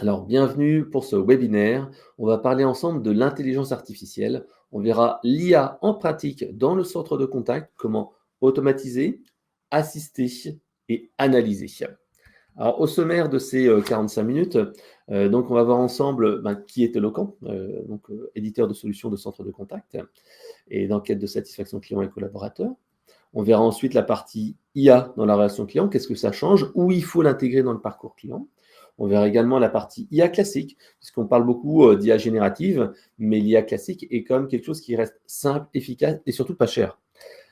Alors, bienvenue pour ce webinaire. On va parler ensemble de l'intelligence artificielle. On verra l'IA en pratique dans le centre de contact, comment automatiser, assister et analyser. Alors, au sommaire de ces 45 minutes, donc on va voir ensemble qui est Eloquent, éditeur de solutions de centre de contact et d'enquête de satisfaction client et collaborateur. On verra ensuite la partie IA dans la relation client, qu'est-ce que ça change, où il faut l'intégrer dans le parcours client. On verra également la partie IA classique, puisqu'on parle beaucoup d'IA générative, mais l'IA classique est quand même quelque chose qui reste simple, efficace et surtout pas cher.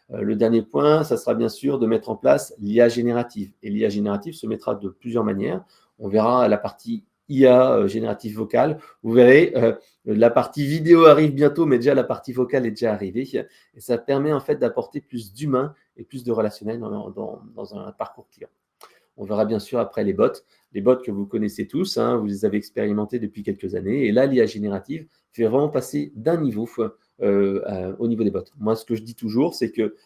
Le dernier point, ça sera bien sûr de mettre en place l'IA générative. Et l'IA générative se mettra de plusieurs manières. On verra la partie IA générative vocale. Vous verrez, la partie vidéo arrive bientôt, mais déjà la partie vocale est déjà arrivée. Et ça permet en fait d'apporter plus d'humain et plus de relationnel dans un parcours client. On verra bien sûr après les bots que vous connaissez tous, hein, vous les avez expérimentés depuis quelques années. Et là, l'IA générative fait vraiment passer d'un niveau au niveau des bots. Moi, ce que je dis toujours, c'est que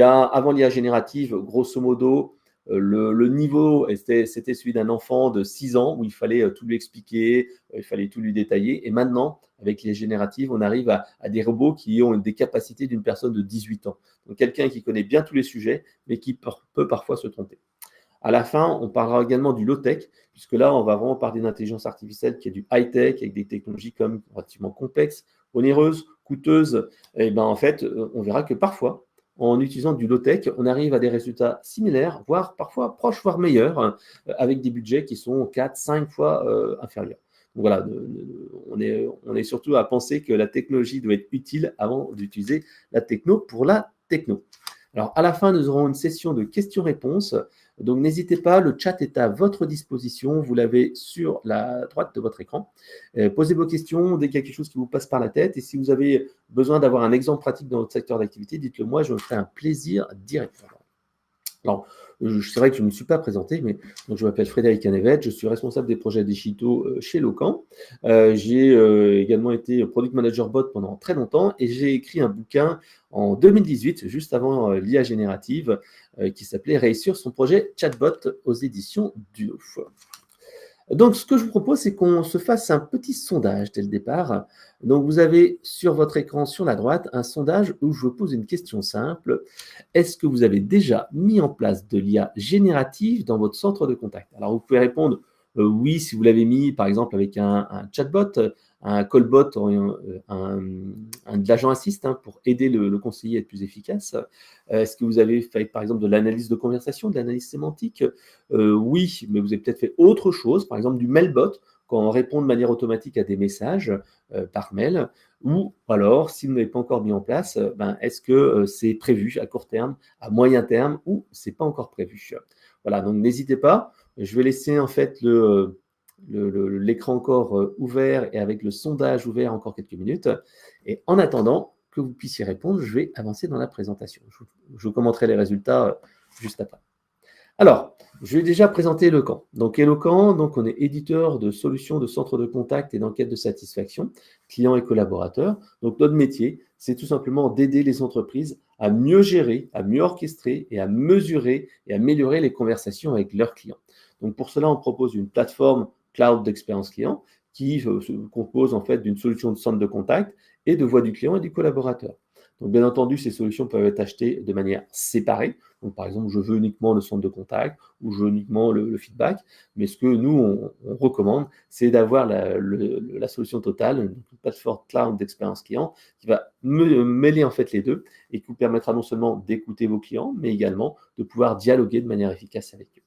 avant l'IA générative, grosso modo, le niveau, c'était celui d'un enfant de 6 ans où il fallait tout lui expliquer, il fallait tout lui détailler. Et maintenant, avec l'IA générative, on arrive à des robots qui ont des capacités d'une personne de 18 ans. Donc, quelqu'un qui connaît bien tous les sujets, mais qui peut parfois se tromper. À la fin, on parlera également du low-tech, puisque là, on va vraiment parler d'intelligence artificielle qui est du high-tech, avec des technologies comme relativement complexes, onéreuses, coûteuses. Et en fait, on verra que parfois, en utilisant du low-tech, on arrive à des résultats similaires, voire parfois proches, voire meilleurs, avec des budgets qui sont 4, 5 fois inférieurs. Donc voilà, on est surtout à penser que la technologie doit être utile avant d'utiliser la techno pour la techno. Alors, à la fin, nous aurons une session de questions-réponses. Donc, n'hésitez pas, le chat est à votre disposition. Vous l'avez sur la droite de votre écran. Posez vos questions dès qu'il y a quelque chose qui vous passe par la tête. Et si vous avez besoin d'avoir un exemple pratique dans votre secteur d'activité, dites-le moi, je me ferai un plaisir d'y répondre. Alors, c'est vrai que je ne me suis pas présenté, mais donc, je m'appelle Frédéric Canevet, je suis responsable des projets digitaux chez Locan. J'ai également été product manager bot pendant très longtemps et j'ai écrit un bouquin en 2018, juste avant l'IA générative, qui s'appelait Réussir son projet chatbot aux éditions Duo. Donc, ce que je vous propose, c'est qu'on se fasse un petit sondage dès le départ. Donc, vous avez sur votre écran, sur la droite, un sondage où je vous pose une question simple. Est-ce que vous avez déjà mis en place de l'IA générative dans votre centre de contact? Alors, vous pouvez répondre oui si vous l'avez mis, par exemple, avec un chatbot, un callbot, de l'agent assist pour aider le conseiller à être plus efficace. Est-ce que vous avez fait, par exemple, de l'analyse de conversation, de l'analyse sémantique? Oui, mais vous avez peut-être fait autre chose, par exemple du mailbot, quand on répond de manière automatique à des messages par mail, ou alors, si vous n'avez pas encore mis en place, est-ce que c'est prévu à court terme, à moyen terme, ou c'est pas encore prévu? Voilà, donc n'hésitez pas. Je vais laisser en fait l'écran encore ouvert et avec le sondage ouvert encore quelques minutes. Et en attendant que vous puissiez répondre, je vais avancer dans la présentation. Je vous commenterai les résultats juste après. Alors, je vais déjà présenter Eloquent. Donc, Eloquent, on est éditeur de solutions de centres de contact et d'enquête de satisfaction, clients et collaborateurs. Donc, notre métier, c'est tout simplement d'aider les entreprises à mieux gérer, à mieux orchestrer et à mesurer et améliorer les conversations avec leurs clients. Donc, pour cela, on propose une plateforme cloud d'expérience client qui se compose en fait d'une solution de centre de contact et de voix du client et du collaborateur. Donc, bien entendu, ces solutions peuvent être achetées de manière séparée. Donc, par exemple, je veux uniquement le centre de contact ou je veux uniquement le feedback. Mais ce que nous, on recommande, c'est d'avoir la solution totale, une plateforme cloud d'expérience client qui va mêler en fait les deux et qui vous permettra non seulement d'écouter vos clients, mais également de pouvoir dialoguer de manière efficace avec eux.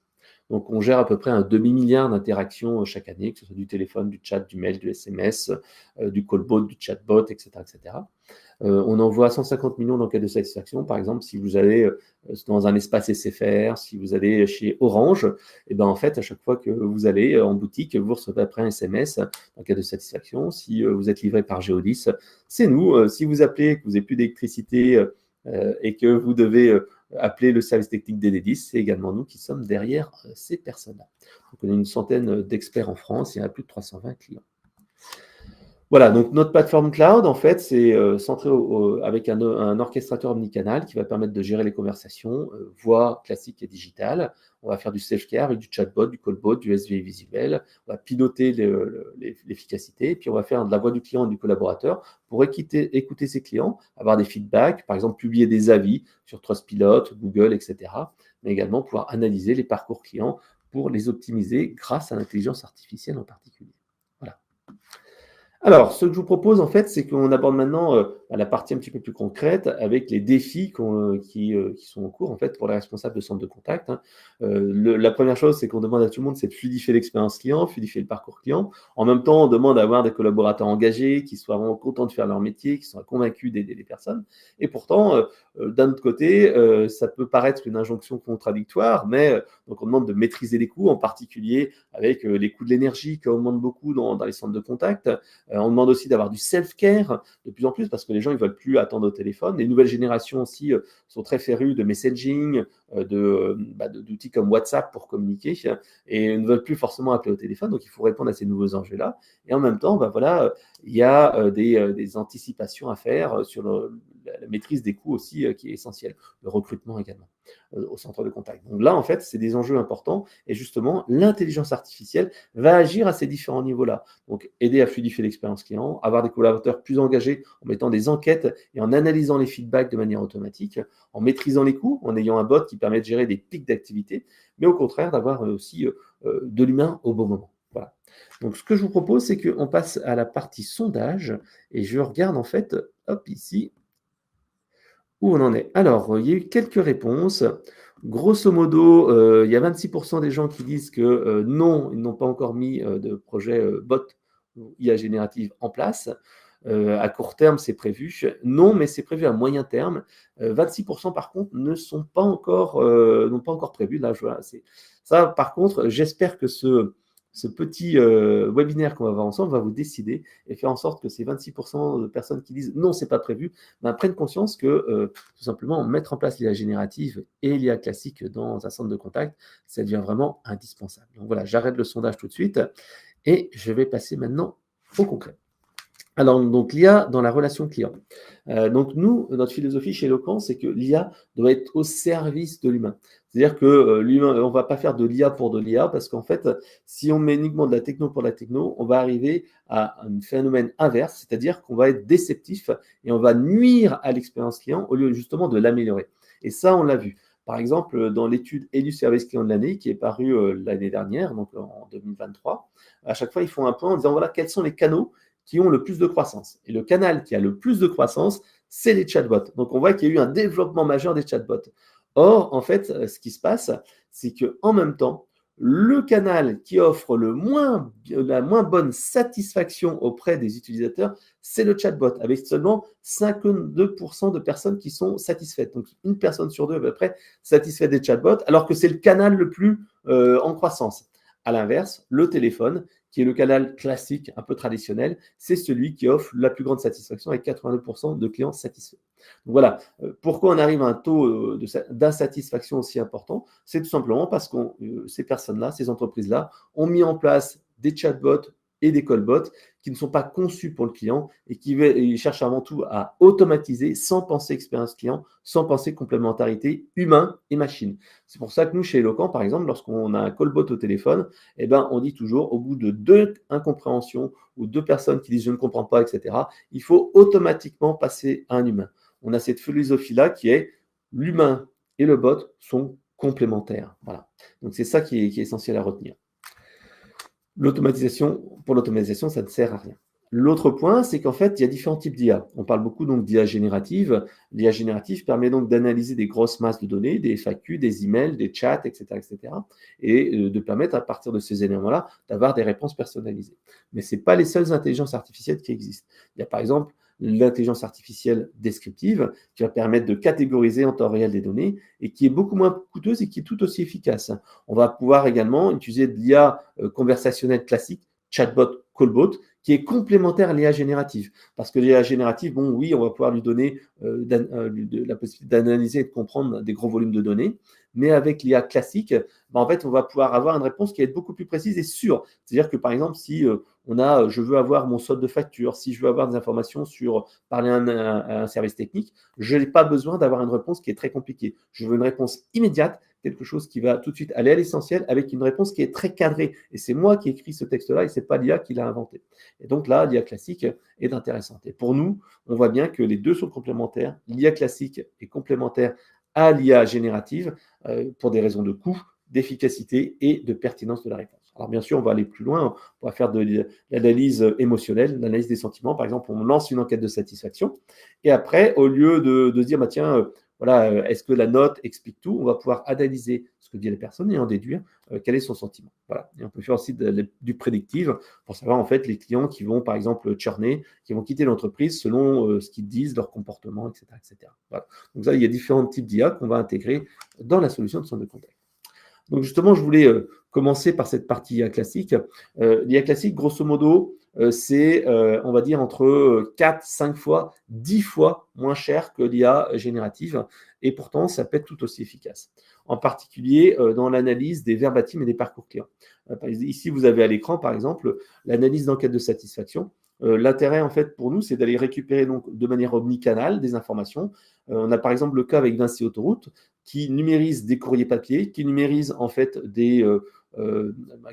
Donc, on gère à peu près un demi-milliard d'interactions chaque année, que ce soit du téléphone, du chat, du mail, du SMS, du callbot, du chatbot, etc., etc. On envoie 150 millions d'enquêtes de satisfaction. Par exemple, si vous allez dans un espace SFR, si vous allez chez Orange, et en fait, à chaque fois que vous allez en boutique, vous recevez après un SMS d'enquête de satisfaction. Si vous êtes livré par Geodis, c'est nous. Si vous appelez, que vous n'avez plus d'électricité et que vous devez appeler le service technique d'Enedis, c'est également nous qui sommes derrière ces personnes-là. Donc, on a une centaine d'experts en France, il y a plus de 320 clients. Voilà, donc notre plateforme cloud, en fait, c'est centré avec un orchestrateur omnicanal qui va permettre de gérer les conversations, voix classique et digitale. on va faire du self-care avec du chatbot, du callbot, du SVA visuel, on va piloter l'efficacité, et puis on va faire de la voix du client et du collaborateur pour écouter ses clients, avoir des feedbacks, par exemple publier des avis sur Trustpilot, Google, etc., mais également pouvoir analyser les parcours clients pour les optimiser grâce à l'intelligence artificielle en particulier. Voilà. Alors, ce que je vous propose, en fait, c'est qu'on aborde maintenant la partie un petit peu plus concrète avec les défis qui sont en cours, en fait, pour les responsables de centre de contact, hein. La première chose, c'est qu'on demande à tout le monde, c'est de fluidifier l'expérience client, fluidifier le parcours client. En même temps, on demande à avoir des collaborateurs engagés, qui soient vraiment contents de faire leur métier, qui soient convaincus d'aider les personnes. Et pourtant, d'un autre côté, ça peut paraître une injonction contradictoire, mais donc on demande de maîtriser les coûts, en particulier avec les coûts de l'énergie qui augmentent beaucoup dans les centres de contact. On demande aussi d'avoir du self-care de plus en plus parce que les gens ne veulent plus attendre au téléphone. Les nouvelles générations aussi sont très férues de messaging, d'outils comme WhatsApp pour communiquer et ne veulent plus forcément appeler au téléphone. Donc, il faut répondre à ces nouveaux enjeux-là. Et en même temps, il y a des anticipations à faire sur la maîtrise des coûts aussi qui est essentielle. Le recrutement également au centre de contact. Donc là, en fait, c'est des enjeux importants et justement, l'intelligence artificielle va agir à ces différents niveaux-là. Donc, aider à fluidifier l'expérience client, avoir des collaborateurs plus engagés en mettant des enquêtes et en analysant les feedbacks de manière automatique, en maîtrisant les coûts, en ayant un bot qui permet de gérer des pics d'activité, mais au contraire, d'avoir aussi de l'humain au bon moment. Voilà. Donc, ce que je vous propose, c'est qu'on passe à la partie sondage et je regarde en fait, hop, ici, où on en est. Alors, il y a eu quelques réponses. Grosso modo, il y a 26% des gens qui disent que non, ils n'ont pas encore mis de projet bot ou IA générative en place. À court terme, c'est prévu. Non, mais c'est prévu à moyen terme. 26% par contre n'ont pas encore prévu. Là, ça, par contre, j'espère que ce petit webinaire qu'on va voir ensemble va vous décider et faire en sorte que ces 26% de personnes qui disent non, c'est pas prévu, prennent conscience que tout simplement mettre en place l'IA générative et l'IA classique dans un centre de contact, ça devient vraiment indispensable. Donc voilà, j'arrête le sondage tout de suite et je vais passer maintenant au concret. Alors, donc l'IA dans la relation client. Donc nous, notre philosophie chez Eloquent, c'est que l'IA doit être au service de l'humain. C'est-à-dire que l'humain, on ne va pas faire de l'IA pour de l'IA, parce qu'en fait, si on met uniquement de la techno pour la techno, on va arriver à un phénomène inverse, c'est-à-dire qu'on va être déceptif et on va nuire à l'expérience client au lieu justement de l'améliorer. Et ça, on l'a vu. Par exemple, dans l'étude Élu Service Client de l'année, qui est parue l'année dernière, donc en 2023, à chaque fois, ils font un point en disant, voilà, quels sont les canaux qui ont le plus de croissance. Et le canal qui a le plus de croissance, c'est les chatbots. Donc, on voit qu'il y a eu un développement majeur des chatbots. Or, en fait, ce qui se passe, c'est qu'en même temps, le canal qui offre la moins bonne satisfaction auprès des utilisateurs, c'est le chatbot, avec seulement 52% de personnes qui sont satisfaites. Donc, une personne sur deux à peu près satisfaite des chatbots, alors que c'est le canal le plus en croissance. À l'inverse, le téléphone, qui est le canal classique, un peu traditionnel, c'est celui qui offre la plus grande satisfaction avec 82% de clients satisfaits. Donc voilà, pourquoi on arrive à un taux d'insatisfaction aussi important? C'est tout simplement parce que ces personnes-là, ces entreprises-là, ont mis en place des chatbots et des callbots qui ne sont pas conçus pour le client et qui cherchent avant tout à automatiser sans penser expérience client, sans penser complémentarité humain et machine. C'est pour ça que nous, chez Eloquent, par exemple, lorsqu'on a un callbot au téléphone, on dit toujours, au bout de 2 incompréhensions ou 2 personnes qui disent je ne comprends pas, etc., il faut automatiquement passer à un humain. On a cette philosophie-là qui est l'humain et le bot sont complémentaires. Voilà. Donc c'est ça qui est essentiel à retenir. Pour l'automatisation, ça ne sert à rien. L'autre point, c'est qu'en fait, il y a différents types d'IA. On parle beaucoup donc d'IA générative. L'IA générative permet donc d'analyser des grosses masses de données, des FAQ, des emails, des chats, etc., et de permettre à partir de ces éléments-là d'avoir des réponses personnalisées. Mais ce n'est pas les seules intelligences artificielles qui existent. Il y a par exemple l'intelligence artificielle descriptive qui va permettre de catégoriser en temps réel des données et qui est beaucoup moins coûteuse et qui est tout aussi efficace. On va pouvoir également utiliser de l'IA conversationnelle classique, chatbot, callbot, qui est complémentaire à l'IA générative. Parce que l'IA générative, bon, oui, on va pouvoir lui donner la possibilité d'analyser et de comprendre des gros volumes de données, mais avec l'IA classique, en fait, on va pouvoir avoir une réponse qui va être beaucoup plus précise et sûre. C'est-à-dire que, par exemple, si je veux avoir mon solde de facture, si je veux avoir des informations sur parler à un service technique, je n'ai pas besoin d'avoir une réponse qui est très compliquée. Je veux une réponse immédiate quelque chose qui va tout de suite aller à l'essentiel avec une réponse qui est très cadrée. Et c'est moi qui ai écrit ce texte-là et ce n'est pas l'IA qui l'a inventé. Et donc là, l'IA classique est intéressante. Et pour nous, on voit bien que les deux sont complémentaires. L'IA classique est complémentaire à l'IA générative pour des raisons de coût, d'efficacité et de pertinence de la réponse. Alors bien sûr, on va aller plus loin, on va faire de l'analyse émotionnelle, l'analyse des sentiments. Par exemple, on lance une enquête de satisfaction et après, au lieu de se dire, bah, tiens, voilà, est-ce que la note explique tout, on va pouvoir analyser ce que dit la personne et en déduire quel est son sentiment. Voilà. Et on peut faire aussi du prédictif pour savoir en fait les clients qui vont par exemple churner, qui vont quitter l'entreprise selon ce qu'ils disent, leur comportement, etc. etc. Voilà. Donc ça, il y a différents types d'IA qu'on va intégrer dans la solution de centre de contact. Donc justement, je voulais commencer par cette partie IA classique. L'IA classique, grosso modo, c'est, on va dire, entre 4, 5 fois, 10 fois moins cher que l'IA générative. Et pourtant, ça peut être tout aussi efficace. En particulier dans l'analyse des verbatims et des parcours clients. Ici, vous avez à l'écran, par exemple, l'analyse d'enquête de satisfaction. L'intérêt, en fait, pour nous, c'est d'aller récupérer donc, de manière omnicanale des informations. On a par exemple le cas avec Vinci Autoroute qui numérise des courriers papier, qui numérise en fait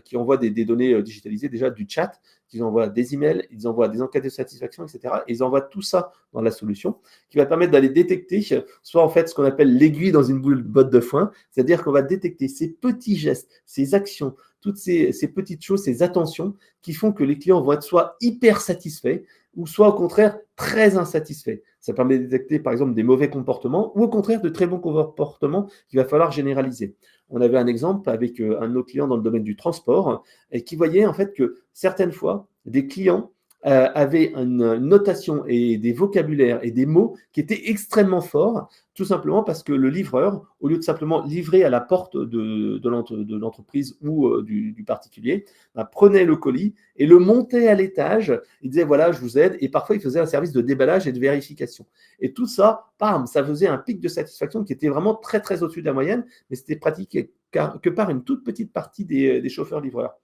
qui envoie des données digitalisées, déjà du chat, ils envoient des emails, ils envoient des enquêtes de satisfaction, etc. Et ils envoient tout ça dans la solution qui va permettre d'aller détecter soit en fait ce qu'on appelle l'aiguille dans une botte de foin, c'est-à-dire qu'on va détecter ces petits gestes, ces actions, toutes ces petites choses, ces attentions qui font que les clients vont être soit hyper satisfaits ou soit au contraire très insatisfaits. Ça permet de détecter par exemple des mauvais comportements ou au contraire de très bons comportements qu'il va falloir généraliser. On avait un exemple avec un de nos clients dans le domaine du transport et qui voyait en fait que certaines fois, des clients avaient une notation et des vocabulaires et des mots qui étaient extrêmement forts, tout simplement parce que le livreur, au lieu de simplement livrer à la porte de l'entreprise ou du particulier, bah, prenait le colis et le montait à l'étage. Il disait, voilà, je vous aide. Et parfois, il faisait un service de déballage et de vérification. Et tout ça, bam, ça faisait un pic de satisfaction qui était vraiment très, très au-dessus de la moyenne, mais c'était pratiqué que par une toute petite partie des chauffeurs-livreurs.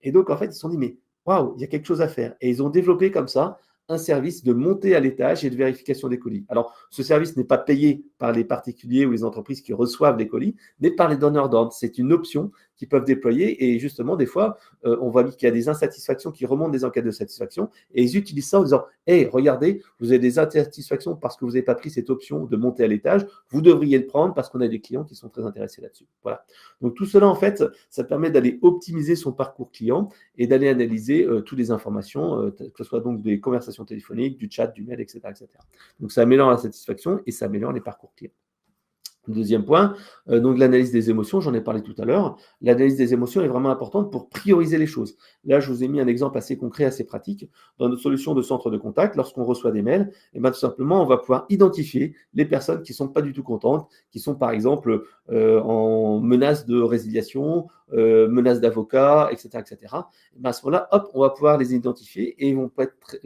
Et donc, en fait, ils se sont dit, mais waouh, il y a quelque chose à faire. Et ils ont développé comme ça un service de montée à l'étage et de vérification des colis. Alors, ce service n'est pas payé par les particuliers ou les entreprises qui reçoivent les colis, mais par les donneurs d'ordre. C'est une option qu'ils peuvent déployer et justement, des fois, on voit qu'il y a des insatisfactions qui remontent des enquêtes de satisfaction et ils utilisent ça en disant « Hey, regardez, vous avez des insatisfactions parce que vous n'avez pas pris cette option de monter à l'étage, vous devriez le prendre parce qu'on a des clients qui sont très intéressés là-dessus. » Voilà. Donc, tout cela, en fait, ça permet d'aller optimiser son parcours client et d'aller analyser toutes les informations, que ce soit donc des conversations téléphoniques, du chat, du mail, etc., etc. Donc, ça améliore la satisfaction et ça améliore les parcours clients. Deuxième point, donc l'analyse des émotions, j'en ai parlé tout à l'heure. L'analyse des émotions est vraiment importante pour prioriser les choses. Là, je vous ai mis un exemple assez concret, assez pratique. Dans notre solution de centre de contact, lorsqu'on reçoit des mails, et bien, tout simplement, on va pouvoir identifier les personnes qui ne sont pas du tout contentes, qui sont par exemple en menace de résiliation, menace d'avocat, etc., etc. Et bien, à ce moment-là, hop, on va pouvoir les identifier et ils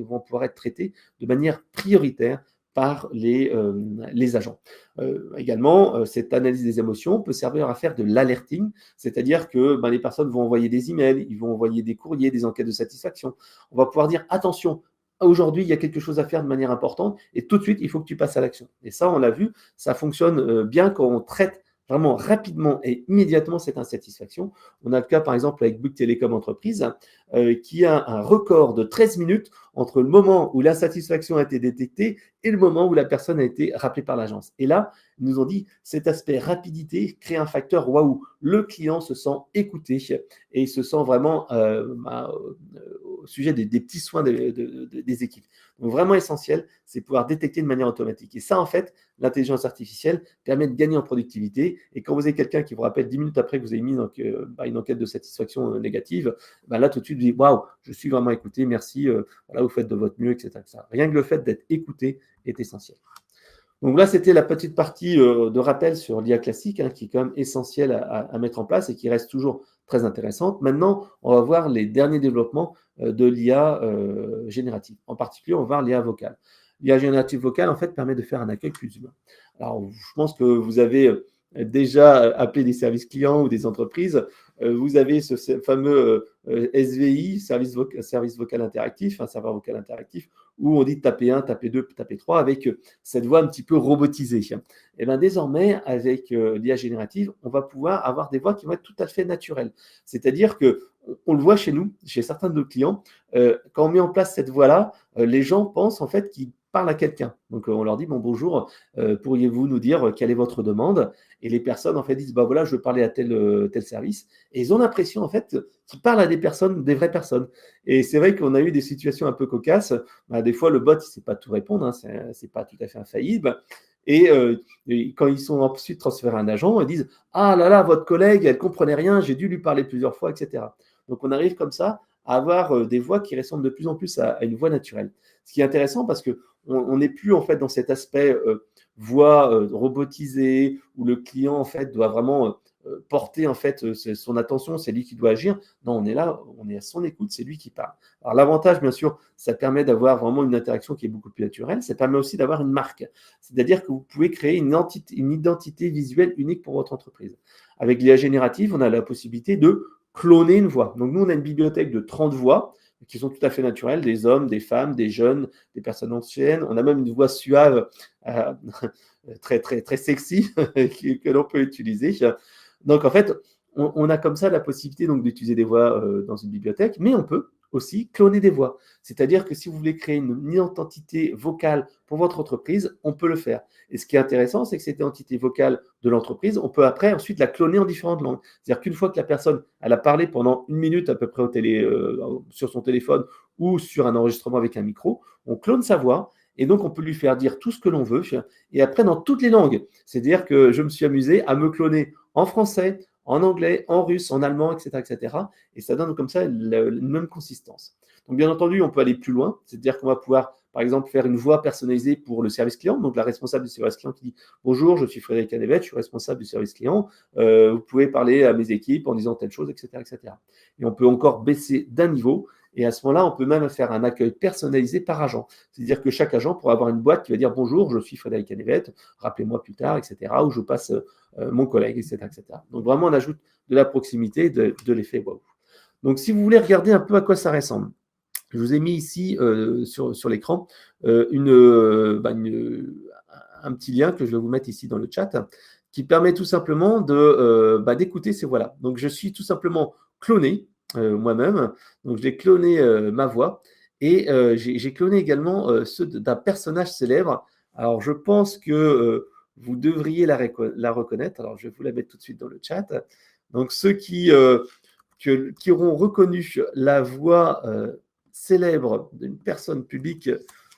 vont pouvoir être traités de manière prioritaire par les agents. Également, cette analyse des émotions peut servir à faire de l'alerting, c'est-à-dire que ben, les personnes vont envoyer des emails, ils vont envoyer des courriers, des enquêtes de satisfaction. On va pouvoir dire attention, aujourd'hui, il y a quelque chose à faire de manière importante et tout de suite, il faut que tu passes à l'action. Et ça, on l'a vu, ça fonctionne bien quand on traite vraiment rapidement et immédiatement cette insatisfaction. On a le cas, par exemple, avec Bouygues Télécom Entreprise, qui a un record de 13 minutes entre le moment où l'insatisfaction a été détectée et le moment où la personne a été rappelée par l'agence. Et là, ils nous ont dit, cet aspect rapidité crée un facteur waouh. Le client se sent écouté et il se sent vraiment au sujet des petits soins des équipes. Donc, vraiment essentiel, c'est pouvoir détecter de manière automatique. Et ça, en fait, l'intelligence artificielle permet de gagner en productivité. Et quand vous avez quelqu'un qui vous rappelle 10 minutes après que vous avez mis une enquête de satisfaction négative, ben là, tout de suite, vous dites, waouh, je suis vraiment écouté, merci, voilà, vous faites de votre mieux, etc., etc. Rien que le fait d'être écouté est essentiel. Donc là, c'était la petite partie de rappel sur l'IA classique, qui est quand même essentielle à mettre en place et qui reste toujours très intéressante. Maintenant, on va voir les derniers développements de l'IA générative. En particulier, on va voir l'IA vocale. L'IA générative vocale, en fait, permet de faire un accueil plus humain. Alors, je pense que vous avez déjà appelé des services clients ou des entreprises, vous avez ce fameux SVI, service vocal interactif, un serveur vocal interactif, où on dit taper 1, taper 2, taper 3, avec cette voix un petit peu robotisée. Et bien désormais, avec l'IA générative, on va pouvoir avoir des voix qui vont être tout à fait naturelles. C'est-à-dire que on le voit chez nous, chez certains de nos clients, quand on met en place cette voix-là, les gens pensent en fait qu'ils parlent à quelqu'un. Donc on leur dit bon bonjour, pourriez-vous nous dire quelle est votre demande? Et les personnes en fait disent bah voilà, je veux parler à tel service. Et ils ont l'impression en fait qu'ils parlent à des personnes, des vraies personnes. Et c'est vrai qu'on a eu des situations un peu cocasses. Bah, des fois le bot il ne sait pas tout répondre, hein, c'est pas tout à fait infaillible. Et quand ils sont ensuite transférés à un agent, ils disent ah là là, votre collègue, elle comprenait rien, j'ai dû lui parler plusieurs fois, etc. Donc on arrive comme ça à avoir des voix qui ressemblent de plus en plus à une voix naturelle. Ce qui est intéressant parce que on n'est plus en fait dans cet aspect voix robotisée où le client en fait doit vraiment porter en fait son attention, c'est lui qui doit agir. Non, on est là, on est à son écoute, c'est lui qui parle. Alors l'avantage, bien sûr, ça permet d'avoir vraiment une interaction qui est beaucoup plus naturelle. Ça permet aussi d'avoir une marque, c'est-à-dire que vous pouvez créer une identité visuelle unique pour votre entreprise. Avec l'IA générative, on a la possibilité de cloner une voix. Donc nous, on a une bibliothèque de 30 voix qui sont tout à fait naturelles, des hommes, des femmes, des jeunes, des personnes anciennes. On a même une voix suave, très, très, très sexy que l'on peut utiliser. Donc en fait, on a comme ça la possibilité donc d'utiliser des voix dans une bibliothèque, mais on peut aussi cloner des voix. C'est-à-dire que si vous voulez créer une identité vocale pour votre entreprise, on peut le faire. Et ce qui est intéressant, c'est que cette identité vocale de l'entreprise, on peut après ensuite la cloner en différentes langues. C'est-à-dire qu'une fois que la personne elle a parlé pendant 1 minute à peu près sur son téléphone ou sur un enregistrement avec un micro, on clone sa voix et donc on peut lui faire dire tout ce que l'on veut et après dans toutes les langues. C'est-à-dire que je me suis amusé à me cloner en français, en anglais, en russe, en allemand, etc., etc. Et ça donne comme ça la même consistance. Donc, bien entendu, on peut aller plus loin, c'est-à-dire qu'on va pouvoir, par exemple, faire une voix personnalisée pour le service client. Donc, la responsable du service client qui dit bonjour, je suis Frédéric Canevette, je suis responsable du service client. Vous pouvez parler à mes équipes en disant telle chose, etc., etc. Et on peut encore baisser d'un niveau. Et à ce moment-là, on peut même faire un accueil personnalisé par agent. C'est-à-dire que chaque agent pourra avoir une boîte qui va dire bonjour, je suis Frédéric Canevette, rappelez-moi plus tard, etc. Ou je passe mon collègue, etc., etc. Donc vraiment, on ajoute de la proximité, de l'effet wow. Donc si vous voulez regarder un peu à quoi ça ressemble, je vous ai mis ici sur l'écran un petit lien que je vais vous mettre ici dans le chat qui permet tout simplement d'écouter ces voix-là. Donc je suis tout simplement cloné moi-même. Donc j'ai cloné ma voix et j'ai cloné également ceux d'un personnage célèbre. Alors je pense que vous devriez la reconnaître. Alors je vais vous la mettre tout de suite dans le chat. Donc ceux qui auront reconnu la voix célèbre d'une personne publique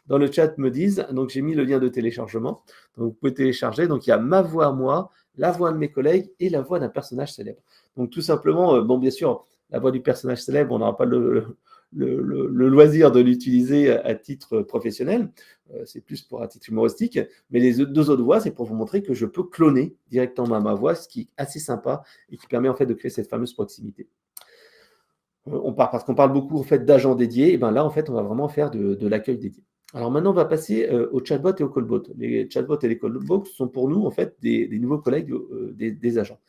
dans le chat me disent. Donc j'ai mis le lien de téléchargement. Donc vous pouvez télécharger. Donc il y a ma voix à moi, la voix de mes collègues et la voix d'un personnage célèbre. Donc tout simplement, bon bien sûr, la voix du personnage célèbre, on n'aura pas le loisir de l'utiliser à titre professionnel, c'est plus pour un titre humoristique, mais les deux autres voix, c'est pour vous montrer que je peux cloner directement ma voix, ce qui est assez sympa et qui permet en fait de créer cette fameuse proximité. Parce qu'on parle beaucoup en fait d'agents dédiés, et bien là en fait on va vraiment faire de l'accueil dédié. Alors maintenant on va passer aux chatbots et aux callbots. Les chatbots et les callbots sont pour nous en fait des nouveaux collègues des agents.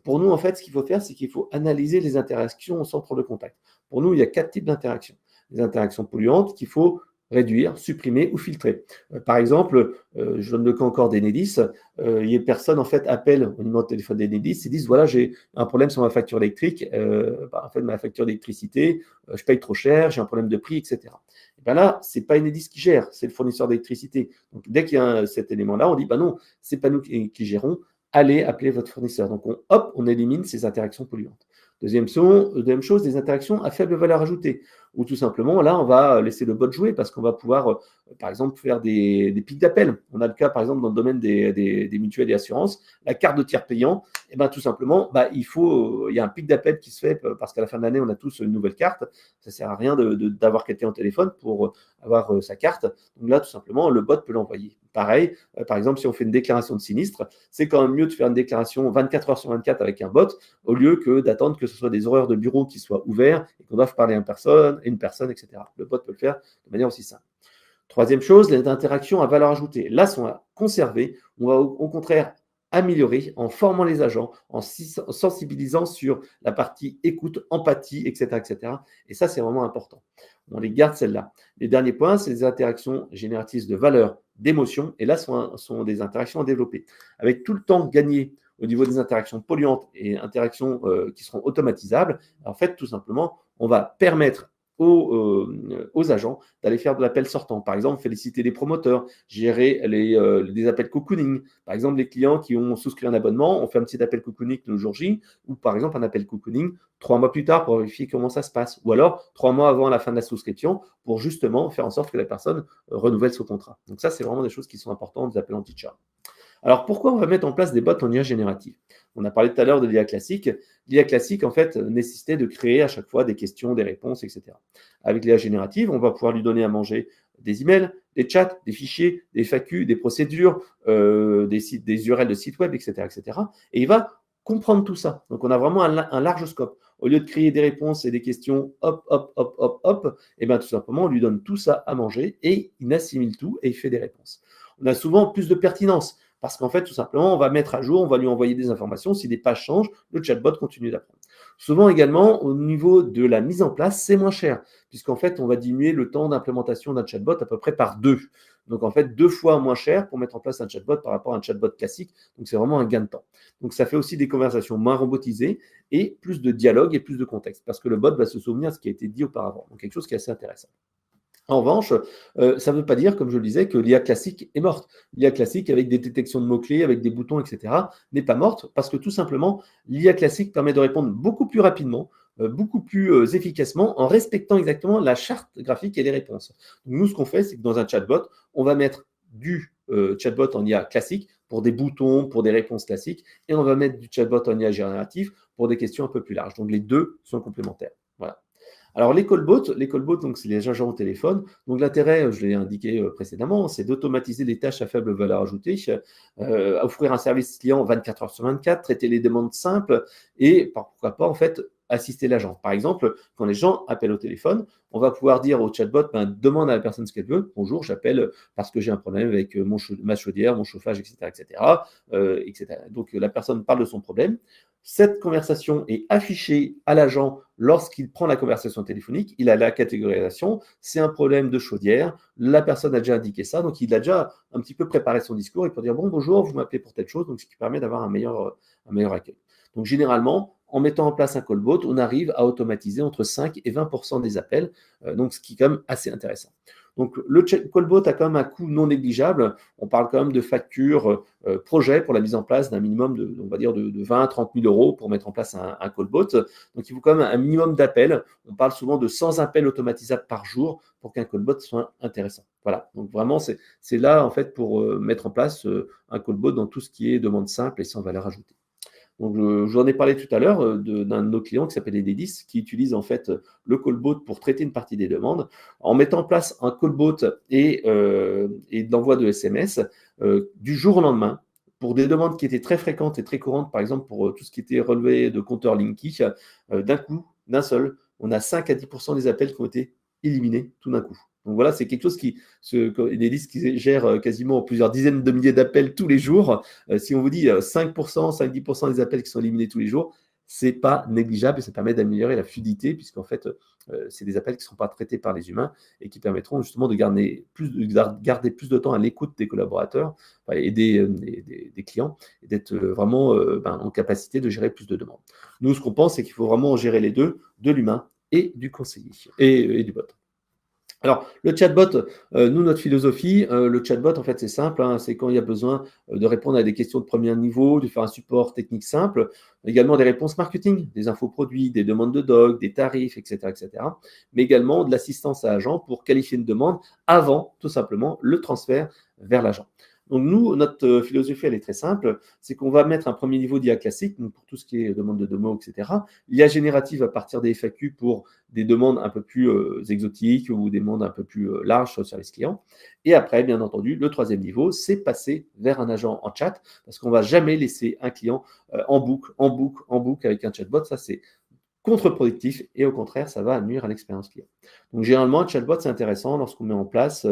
Pour nous, en fait, ce qu'il faut faire, c'est qu'il faut analyser les interactions au centre de contact. Pour nous, il y a 4 types d'interactions. Les interactions polluantes qu'il faut réduire, supprimer ou filtrer. Par exemple, je donne le cas encore d'Enedis. Les personnes, en fait, appellent au numéro de téléphone d'Enedis et disent, voilà, j'ai un problème sur ma facture électrique. En fait, ma facture d'électricité, je paye trop cher, j'ai un problème de prix, etc. Et bien là, ce n'est pas Enedis qui gère, c'est le fournisseur d'électricité. Donc, dès qu'il y a cet élément-là, on dit, bah non, ce n'est pas nous qui gérons, allez appeler votre fournisseur. Donc, on élimine ces interactions polluantes. Deuxième chose, des interactions à faible valeur ajoutée, ou tout simplement, là, on va laisser le bot jouer parce qu'on va pouvoir, par exemple, faire des pics d'appel. On a le cas, par exemple, dans le domaine des mutuelles et assurances, la carte de tiers payant, et ben, tout simplement, il y a un pic d'appel qui se fait parce qu'à la fin de l'année, on a tous une nouvelle carte. Ça ne sert à rien d'avoir quelqu'un au téléphone pour avoir sa carte. Donc là, tout simplement, le bot peut l'envoyer. Pareil, par exemple, si on fait une déclaration de sinistre, c'est quand même mieux de faire une déclaration 24 heures sur 24 avec un bot au lieu que d'attendre que ce soit des horaires de bureau qui soient ouverts et qu'on doive parler à une personne, etc. Le bot peut le faire de manière aussi simple. Troisième chose, les interactions à valeur ajoutée. Là, sont à conserver. On va au contraire améliorer en formant les agents, en sensibilisant sur la partie écoute, empathie, etc. etc. Et ça, c'est vraiment important. On les garde celles-là. Les derniers points, c'est les interactions génératrices de valeur, d'émotion. Et là, sont des interactions à développer. Avec tout le temps gagné au niveau des interactions polluantes et interactions qui seront automatisables, en fait, tout simplement, on va permettre aux agents d'aller faire de l'appel sortant. Par exemple, féliciter les promoteurs, gérer des appels cocooning. Par exemple, les clients qui ont souscrit un abonnement, on fait un petit appel cocooning le jour J, ou par exemple un appel cocooning 3 mois plus tard pour vérifier comment ça se passe, ou alors 3 mois avant la fin de la souscription pour justement faire en sorte que la personne renouvelle son contrat. Donc ça, c'est vraiment des choses qui sont importantes, des appels anti-chat. Alors, pourquoi on va mettre en place des bots en IA générative? On a parlé tout à l'heure de l'IA classique. L'IA classique, en fait, nécessitait de créer à chaque fois des questions, des réponses, etc. Avec l'IA générative, on va pouvoir lui donner à manger des emails, des chats, des fichiers, des FAQ, des procédures, des URL de sites web, etc., etc. Et il va comprendre tout ça. Donc, on a vraiment un large scope. Au lieu de créer des réponses et des questions, hop, hop, hop, hop, hop, et bien tout simplement, on lui donne tout ça à manger et il assimile tout et il fait des réponses. On a souvent plus de pertinence. Parce qu'en fait, tout simplement, on va mettre à jour, on va lui envoyer des informations. Si des pages changent, le chatbot continue d'apprendre. Souvent également, au niveau de la mise en place, c'est moins cher, puisqu'en fait, on va diminuer le temps d'implémentation d'un chatbot à peu près par 2. Donc en fait, 2 fois moins cher pour mettre en place un chatbot par rapport à un chatbot classique. Donc c'est vraiment un gain de temps. Donc ça fait aussi des conversations moins robotisées et plus de dialogue et plus de contexte, parce que le bot va se souvenir de ce qui a été dit auparavant. Donc quelque chose qui est assez intéressant. En revanche, ça ne veut pas dire, comme je le disais, que l'IA classique est morte. L'IA classique, avec des détections de mots-clés, avec des boutons, etc., n'est pas morte parce que tout simplement, l'IA classique permet de répondre beaucoup plus rapidement, beaucoup plus efficacement, en respectant exactement la charte graphique et les réponses. Donc, nous, ce qu'on fait, c'est que dans un chatbot, on va mettre du chatbot en IA classique pour des boutons, pour des réponses classiques, et on va mettre du chatbot en IA génératif pour des questions un peu plus larges. Donc, les deux sont complémentaires. Voilà. Alors, les callbots, donc c'est les agents au téléphone. Donc, l'intérêt, je l'ai indiqué précédemment, c'est d'automatiser les tâches à faible valeur ajoutée, offrir un service client 24 heures sur 24, traiter les demandes simples et pourquoi pas, en fait, assister l'agent. Par exemple, quand les gens appellent au téléphone, on va pouvoir dire au chatbot, demande à la personne ce qu'elle veut. Bonjour, j'appelle parce que j'ai un problème avec ma chaudière, mon chauffage, etc., etc., etc. Donc, la personne parle de son problème. Cette conversation est affichée à l'agent lorsqu'il prend la conversation téléphonique. Il a la catégorisation, c'est un problème de chaudière, la personne a déjà indiqué ça, donc il a déjà un petit peu préparé son discours et pour dire bon, bonjour, vous m'appelez pour telle chose, donc ce qui permet d'avoir un meilleur accueil. Donc généralement, en mettant en place un callbot, on arrive à automatiser entre 5 et 20% des appels, donc ce qui est quand même assez intéressant. Donc le callbot a quand même un coût non négligeable. On parle quand même de factures projet pour la mise en place d'un minimum de, on va dire, de 20 à 30 000 euros pour mettre en place un callbot. Donc il faut quand même un minimum d'appels. On parle souvent de 100 appels automatisables par jour pour qu'un callbot soit intéressant. Voilà, donc vraiment c'est là en fait pour mettre en place un callbot dans tout ce qui est demande simple et sans valeur ajoutée. Donc, j'en ai parlé tout à l'heure d'un de nos clients qui s'appelle Ededis, qui utilise en fait le callbot pour traiter une partie des demandes. En mettant en place un callbot et l'envoi de SMS du jour au lendemain, pour des demandes qui étaient très fréquentes et très courantes, par exemple pour tout ce qui était relevé de compteur Linky, d'un coup, d'un seul, on a 5 à 10% des appels qui ont été éliminés tout d'un coup. Donc voilà, c'est quelque chose Enedis qui gère quasiment plusieurs dizaines de milliers d'appels tous les jours. Si on vous dit 5%, 5-10% des appels qui sont éliminés tous les jours, c'est pas négligeable et ça permet d'améliorer la fluidité puisqu'en fait, c'est des appels qui ne sont pas traités par les humains et qui permettront justement de garder plus de temps à l'écoute des collaborateurs et des clients et d'être vraiment en capacité de gérer plus de demandes. Nous, ce qu'on pense, c'est qu'il faut vraiment gérer les deux, de l'humain et du conseiller et du bot. Alors, le chatbot, nous, notre philosophie, le chatbot, en fait, c'est simple, hein, c'est quand il y a besoin de répondre à des questions de premier niveau, de faire un support technique simple, également des réponses marketing, des infos produits, des demandes de doc, des tarifs, etc., etc., mais également de l'assistance à agent pour qualifier une demande avant, tout simplement, le transfert vers l'agent. Donc, nous, notre philosophie, elle est très simple, c'est qu'on va mettre un premier niveau d'IA classique, donc pour tout ce qui est demande de domo, etc. L'IA générative à partir des FAQ pour des demandes un peu plus exotiques ou des demandes un peu plus larges sur le service client. Et après, bien entendu, le troisième niveau, c'est passer vers un agent en chat, parce qu'on ne va jamais laisser un client en boucle avec un chatbot. Ça, c'est contre-productif et au contraire, ça va nuire à l'expérience client. Donc, généralement, un chatbot, c'est intéressant lorsqu'on met en place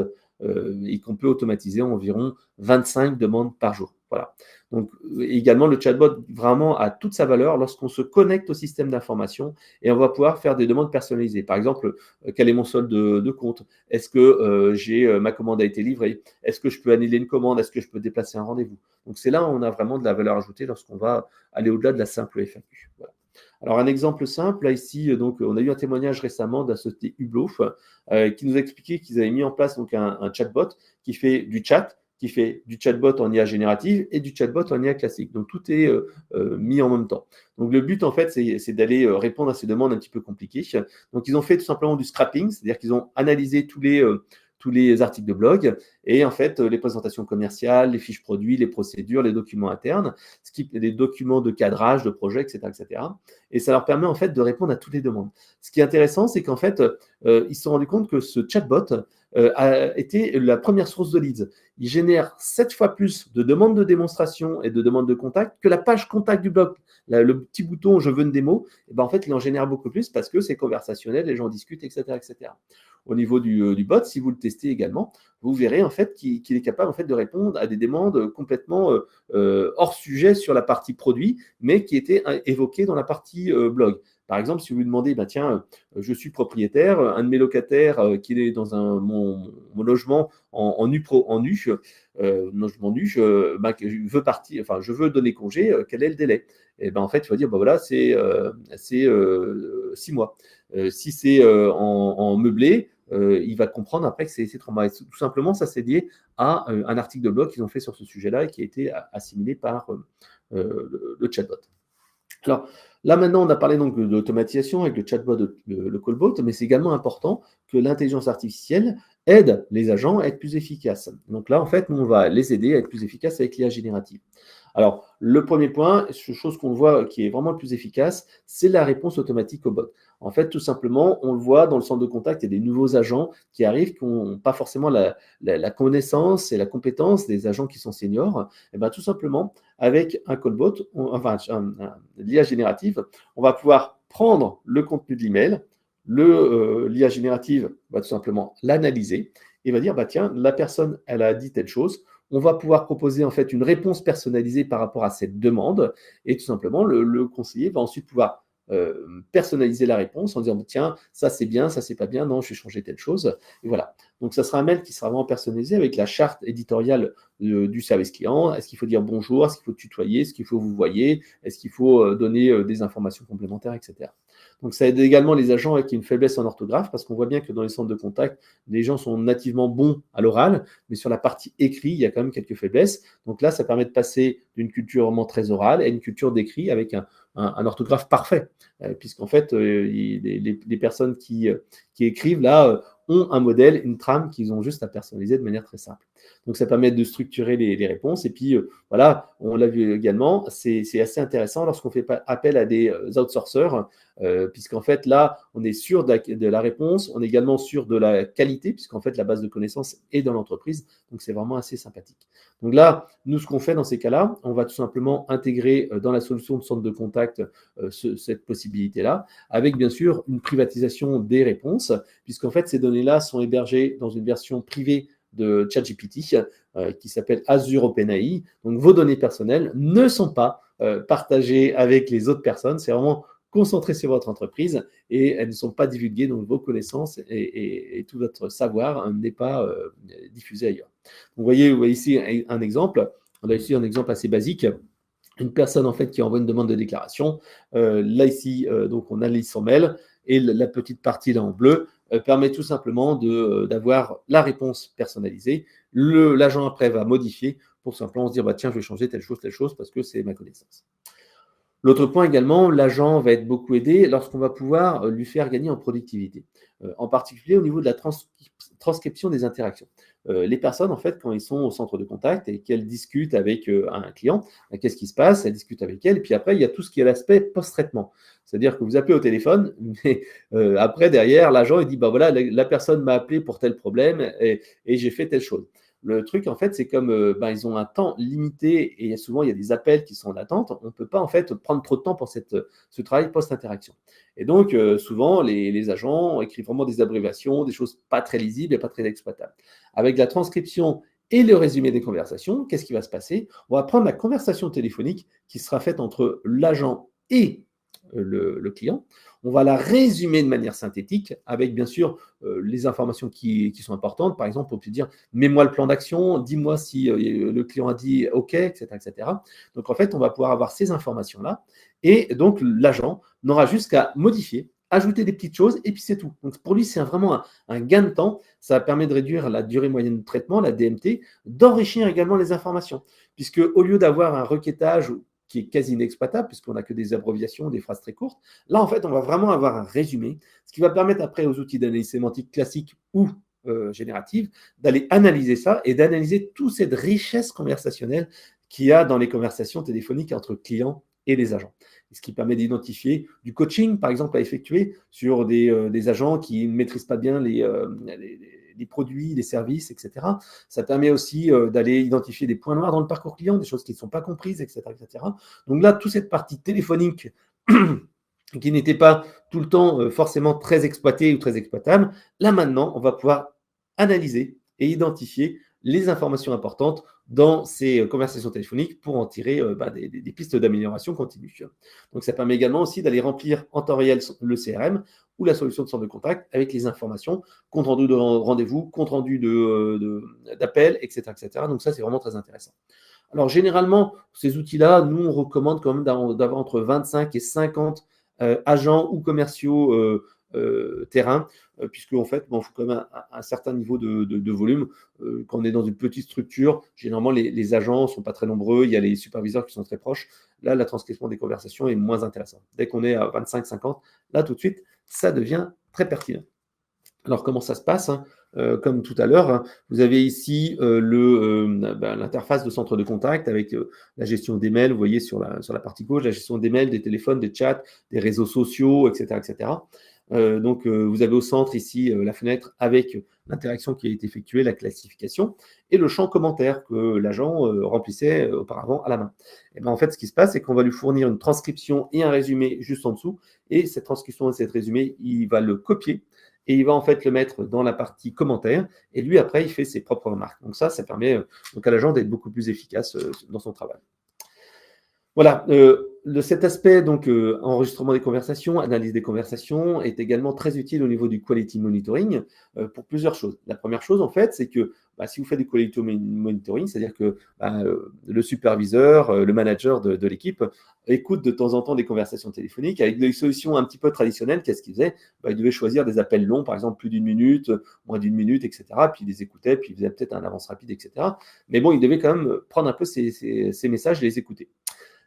et qu'on peut automatiser environ 25 demandes par jour. Voilà. Donc, également, le chatbot vraiment a toute sa valeur lorsqu'on se connecte au système d'information et on va pouvoir faire des demandes personnalisées. Par exemple, quel est mon solde de compte? Est-ce que ma commande a été livrée? Est-ce que je peux annuler une commande? Est-ce que je peux déplacer un rendez-vous? Donc, c'est là où on a vraiment de la valeur ajoutée lorsqu'on va aller au-delà de la simple FAQ. Voilà. Alors, un exemple simple, là, ici, donc, on a eu un témoignage récemment de la société Hublot qui nous a expliqué qu'ils avaient mis en place donc, un chatbot qui fait du chat, qui fait du chatbot en IA générative et du chatbot en IA classique. Donc, tout est mis en même temps. Donc, le but, en fait, c'est d'aller répondre à ces demandes un petit peu compliquées. Donc, ils ont fait tout simplement du scrapping, c'est-à-dire qu'ils ont analysé tous les articles de blog et en fait les présentations commerciales, les fiches produits, les procédures, les documents internes, les documents de cadrage de projet, etc., etc. Et ça leur permet en fait de répondre à toutes les demandes. Ce qui est intéressant, c'est qu'en fait, ils se sont rendus compte que ce chatbot a été la première source de leads. Il génère 7 fois plus de demandes de démonstration et de demandes de contact que la page contact du blog. Le petit bouton je veux une démo, et ben en fait, il en génère beaucoup plus parce que c'est conversationnel, les gens discutent, etc., etc. Au niveau du bot, si vous le testez également, vous verrez en fait qu'il est capable en fait de répondre à des demandes complètement hors sujet sur la partie produit, mais qui étaient évoquées dans la partie blog. Par exemple, si vous lui demandez, bah, tiens, je suis propriétaire, un de mes locataires qui est dans mon logement en nu, logement nu, je veux partir, enfin, je veux donner congé, quel est le délai? Et ben en fait, il va dire, bah voilà, c'est 6 mois. Si c'est en meublé, il va comprendre après que c'est 3 mois. Et tout simplement, ça c'est lié à un article de blog qu'ils ont fait sur ce sujet-là et qui a été assimilé par le chatbot. Alors là maintenant, on a parlé donc d'automatisation avec le chatbot, le callbot, mais c'est également important que l'intelligence artificielle aide les agents à être plus efficaces. Donc là, en fait, nous, on va les aider à être plus efficaces avec l'IA générative. Alors, le premier point, chose qu'on voit qui est vraiment le plus efficace, c'est la réponse automatique au bot. En fait, tout simplement, on le voit dans le centre de contact, il y a des nouveaux agents qui arrivent, qui n'ont pas forcément la connaissance et la compétence des agents qui sont seniors. Et bien, tout simplement, avec un callbot, l'IA générative, on va pouvoir prendre le contenu de l'email, l'IA générative va tout simplement l'analyser et va dire, bah, tiens, la personne, elle a dit telle chose. On va pouvoir proposer en fait une réponse personnalisée par rapport à cette demande et tout simplement, le conseiller va ensuite pouvoir personnaliser la réponse en disant tiens, ça c'est bien, ça c'est pas bien, non, je vais changer telle chose. Et voilà. Donc ça sera un mail qui sera vraiment personnalisé avec la charte éditoriale du service client. Est-ce qu'il faut dire bonjour, est-ce qu'il faut tutoyer, est-ce qu'il faut vous voyez, est-ce qu'il faut donner des informations complémentaires, etc. Donc ça aide également les agents avec une faiblesse en orthographe parce qu'on voit bien que dans les centres de contact, les gens sont nativement bons à l'oral, mais sur la partie écrit, il y a quand même quelques faiblesses. Donc là, ça permet de passer d'une culture vraiment très orale à une culture d'écrit avec un orthographe parfait, puisqu'en fait, les personnes qui écrivent là ont un modèle, une trame qu'ils ont juste à personnaliser de manière très simple. Donc ça permet de structurer les réponses. Et puis voilà, on l'a vu également, c'est assez intéressant lorsqu'on fait appel à des outsourceurs, puisqu'en fait là, on est sûr de la réponse, on est également sûr de la qualité, puisqu'en fait la base de connaissances est dans l'entreprise. Donc c'est vraiment assez sympathique. Donc là, nous, ce qu'on fait dans ces cas-là, on va tout simplement intégrer dans la solution de centre de contact cette possibilité-là, avec bien sûr une privatisation des réponses, puisqu'en fait, ces données-là sont hébergées dans une version privée de ChatGPT qui s'appelle Azure OpenAI. Donc, vos données personnelles ne sont pas partagées avec les autres personnes. C'est vraiment concentré sur votre entreprise et elles ne sont pas divulguées. Donc, vos connaissances et tout votre savoir n'est pas diffusé ailleurs. Donc, vous voyez ici un exemple. On a ici un exemple assez basique. Une personne en fait qui envoie une demande de déclaration. Là ici, donc on analyse son mail et la petite partie là en bleu permet tout simplement d'avoir la réponse personnalisée. L'agent après va modifier pour simplement se dire bah, tiens, je vais changer telle chose parce que c'est ma connaissance. L'autre point également, l'agent va être beaucoup aidé lorsqu'on va pouvoir lui faire gagner en productivité, en particulier au niveau de la transcription des interactions. Les personnes, en fait, quand ils sont au centre de contact et qu'elles discutent avec un client, qu'est-ce qui se passe? Elles discutent avec elle, et puis après, il y a tout ce qui est l'aspect post-traitement. C'est-à-dire que vous appelez au téléphone, mais après, derrière, l'agent, il dit, bah voilà, la personne m'a appelé pour tel problème et j'ai fait telle chose. Le truc, en fait, c'est comme ils ont un temps limité et souvent, il y a des appels qui sont en attente. On ne peut pas, en fait, prendre trop de temps pour ce travail post-interaction. Et donc, souvent, les agents écrivent vraiment des abréviations, des choses pas très lisibles et pas très exploitables. Avec la transcription et le résumé des conversations. Qu'est-ce qui va se passer? On va prendre la conversation téléphonique qui sera faite entre l'agent et le client. On va la résumer de manière synthétique avec bien sûr les informations qui sont importantes. Par exemple, on peut dire mets-moi le plan d'action, dis-moi si le client a dit OK, etc., etc. Donc en fait, on va pouvoir avoir ces informations-là et donc l'agent n'aura juste qu'à modifier, ajouter des petites choses et puis c'est tout. Donc pour lui, c'est vraiment un gain de temps. Ça permet de réduire la durée moyenne de traitement, la DMT, d'enrichir également les informations. Puisque au lieu d'avoir un requêtage qui est quasi inexploitable, puisqu'on n'a que des abréviations, des phrases très courtes. Là, en fait, on va vraiment avoir un résumé, ce qui va permettre après aux outils d'analyse sémantique classique ou générative d'aller analyser ça et d'analyser toute cette richesse conversationnelle qu'il y a dans les conversations téléphoniques entre clients et les agents. Ce qui permet d'identifier du coaching, par exemple, à effectuer sur des agents qui ne maîtrisent pas bien les produits, les services, etc. Ça permet aussi d'aller identifier des points noirs dans le parcours client, des choses qui ne sont pas comprises, etc., etc. Donc là, toute cette partie téléphonique qui n'était pas tout le temps forcément très exploitée ou très exploitable, là maintenant, on va pouvoir analyser et identifier les informations importantes dans ces conversations téléphoniques pour en tirer des pistes d'amélioration continue. Donc ça permet également aussi d'aller remplir en temps réel le CRM ou la solution de centre de contact avec les informations, compte rendu de rendez-vous, compte rendu d'appel, etc., etc. Donc ça, c'est vraiment très intéressant. Alors généralement, ces outils-là, nous, on recommande quand même d'avoir entre 25 et 50 agents ou commerciaux terrain, puisque en fait, il faut quand même un certain niveau de volume. Quand on est dans une petite structure, généralement, les agents ne sont pas très nombreux, il y a les superviseurs qui sont très proches. Là, la transcription des conversations est moins intéressante. Dès qu'on est à 25-50, là, tout de suite, ça devient très pertinent. Alors, comment ça se passe comme tout à l'heure, hein, vous avez ici l'interface de centre de contact avec la gestion des mails, vous voyez sur la partie gauche, la gestion des mails, des téléphones, des chats, des réseaux sociaux, etc. etc. Donc, vous avez au centre ici la fenêtre avec l'interaction qui a été effectuée, la classification, et le champ commentaire que l'agent remplissait auparavant à la main. Et bien, en fait, ce qui se passe, c'est qu'on va lui fournir une transcription et un résumé juste en dessous, et cette transcription et cet résumé, il va le copier et il va en fait le mettre dans la partie commentaire, et lui, après, il fait ses propres remarques. Donc ça permet donc à l'agent d'être beaucoup plus efficace dans son travail. Voilà, cet aspect, donc, enregistrement des conversations, analyse des conversations, est également très utile au niveau du quality monitoring pour plusieurs choses. La première chose, en fait, c'est que si vous faites du quality monitoring, c'est-à-dire que le superviseur, le manager de l'équipe écoute de temps en temps des conversations téléphoniques avec des solutions un petit peu traditionnelles. Qu'est-ce qu'il faisait? Il devait choisir des appels longs, par exemple plus d'une minute, moins d'une minute, etc. Puis il les écoutait, puis il faisait peut-être un avance rapide, etc. Mais bon, il devait quand même prendre un peu ces messages et les écouter.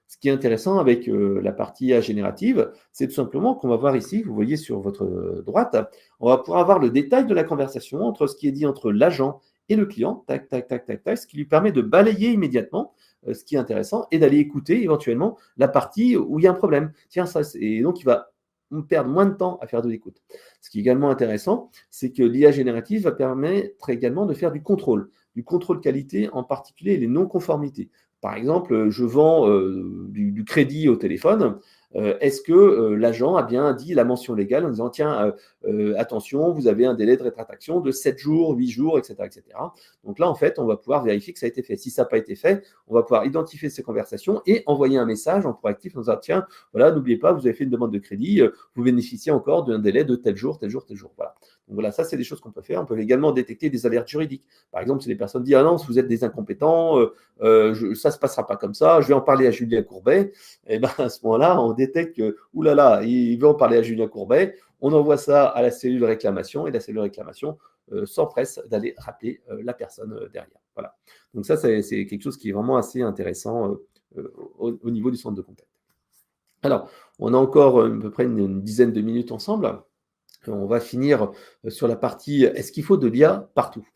Ce qui est intéressant avec la partie IA générative, c'est tout simplement qu'on va voir ici, vous voyez sur votre droite, on va pouvoir avoir le détail de la conversation entre ce qui est dit entre l'agent et le client, tac, tac, tac, tac, tac, ce qui lui permet de balayer immédiatement ce qui est intéressant et d'aller écouter éventuellement la partie où il y a un problème. Tiens, ça, et donc il va perdre moins de temps à faire de l'écoute. Ce qui est également intéressant, c'est que l'IA générative va permettre également de faire du contrôle qualité, en particulier les non-conformités. Par exemple, je vends du crédit au téléphone. Est-ce que l'agent a bien dit la mention légale en disant tiens, attention, vous avez un délai de rétractation de 7 jours, 8 jours, etc., etc. Donc là, en fait, on va pouvoir vérifier que ça a été fait. Si ça n'a pas été fait, on va pouvoir identifier ces conversations et envoyer un message en proactif en disant tiens, voilà, n'oubliez pas, vous avez fait une demande de crédit, vous bénéficiez encore d'un délai de tel jour, tel jour, tel jour. Voilà. Donc voilà, ça, c'est des choses qu'on peut faire. On peut également détecter des alertes juridiques. Par exemple, si les personnes disent ah non, vous êtes des incompétents, ça ne se passera pas comme ça, je vais en parler à Julien Courbet, et ben à ce moment-là, on détecte que, oulala, il veut en parler à Julien Courbet, on envoie ça à la cellule réclamation, et la cellule réclamation s'empresse d'aller rappeler la personne derrière. Voilà. Donc ça, c'est quelque chose qui est vraiment assez intéressant au niveau du centre de contact. Alors, on a encore à peu près une dizaine de minutes ensemble. On va finir sur la partie est-ce qu'il faut de l'IA partout?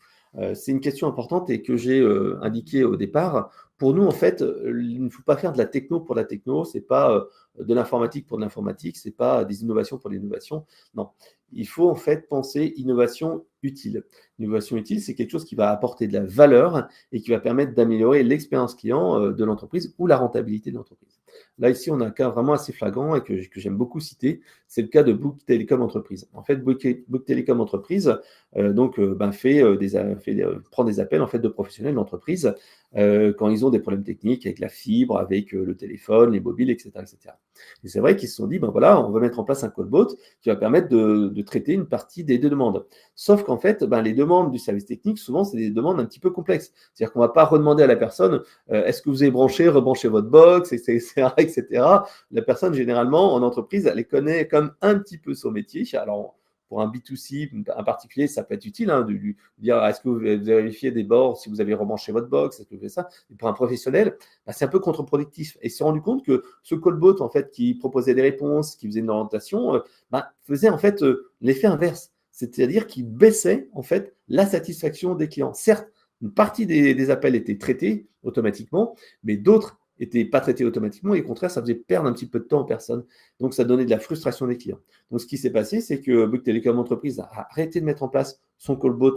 C'est une question importante et que j'ai indiquée au départ. Pour nous, en fait, il ne faut pas faire de la techno pour la techno, c'est pas de l'informatique pour de l'informatique, c'est pas des innovations pour l'innovation. Non, il faut en fait penser innovation utile. L'innovation utile, c'est quelque chose qui va apporter de la valeur et qui va permettre d'améliorer l'expérience client de l'entreprise ou la rentabilité de l'entreprise. Là, ici, on a un cas vraiment assez flagrant et que j'aime beaucoup citer. C'est le cas de Bouygues Télécom Entreprise. En fait, Bouygues Télécom Entreprise prend des appels en fait, de professionnels d'entreprise quand ils ont des problèmes techniques avec la fibre, avec le téléphone, les mobiles, etc. etc. Et c'est vrai qu'ils se sont dit, ben voilà, on va mettre en place un callbot qui va permettre de traiter une partie des deux demandes. Sauf qu'en fait, les demandes du service technique, souvent, c'est des demandes un petit peu complexes. C'est-à-dire qu'on ne va pas redemander à la personne est-ce que vous avez rebranchez votre box, etc., etc. La personne, généralement, en entreprise, elle connaît comme un petit peu son métier. Alors, pour un B2C, un particulier, ça peut être utile de dire est-ce que vous avez vérifié des bords si vous avez rebranché votre box, est-ce que vous faites ça. Et pour un professionnel, c'est un peu contre-productif. Et il s'est rendu compte que ce callbot, en fait, qui proposait des réponses, qui faisait une orientation, faisait en fait l'effet inverse. C'est-à-dire qu'il baissait en fait la satisfaction des clients. Certes, une partie des appels étaient traités automatiquement, mais d'autres n'étaient pas traités automatiquement et au contraire, ça faisait perdre un petit peu de temps aux personnes. Donc, ça donnait de la frustration des clients. Donc, ce qui s'est passé, c'est que Bouygues Télécom Entreprise a arrêté de mettre en place son callbot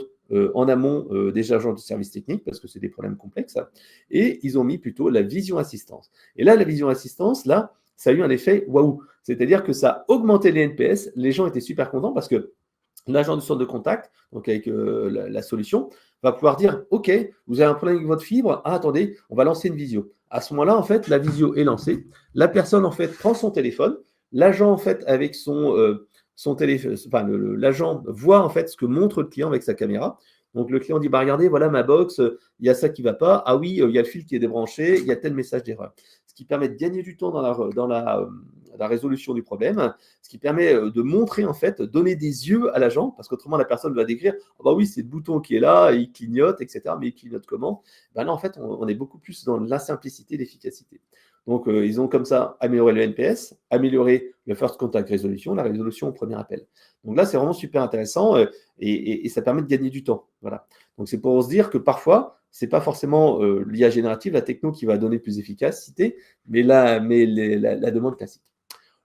en amont des agents de service technique parce que c'est des problèmes complexes et ils ont mis plutôt la vision assistance. Et là, la vision assistance, là, ça a eu un effet waouh. C'est-à-dire que ça a augmenté les NPS. Les gens étaient super contents parce que l'agent du centre de contact, donc avec la solution, va pouvoir dire OK, vous avez un problème avec votre fibre. Ah, attendez, on va lancer une visio. À ce moment-là, en fait, la visio est lancée. La personne, en fait, prend son téléphone. L'agent, en fait, avec son téléphone, l'agent voit, en fait, ce que montre le client avec sa caméra. Donc, le client dit regardez, voilà ma box, il y a ça qui ne va pas. Ah oui, il y a le fil qui est débranché, il y a tel message d'erreur. Ce qui permet de gagner du temps dans la résolution du problème, ce qui permet de montrer, en fait, donner des yeux à l'agent, parce qu'autrement, la personne va décrire oui, c'est le bouton qui est là, il clignote, etc. Mais il clignote comment là, en fait, on est beaucoup plus dans la simplicité et l'efficacité. Donc, ils ont comme ça amélioré le NPS, amélioré le first contact résolution, la résolution au premier appel. Donc là, c'est vraiment super intéressant et ça permet de gagner du temps. Voilà. Donc, c'est pour se dire que parfois, ce n'est pas forcément l'IA générative, la techno qui va donner plus d'efficacité, mais la demande classique.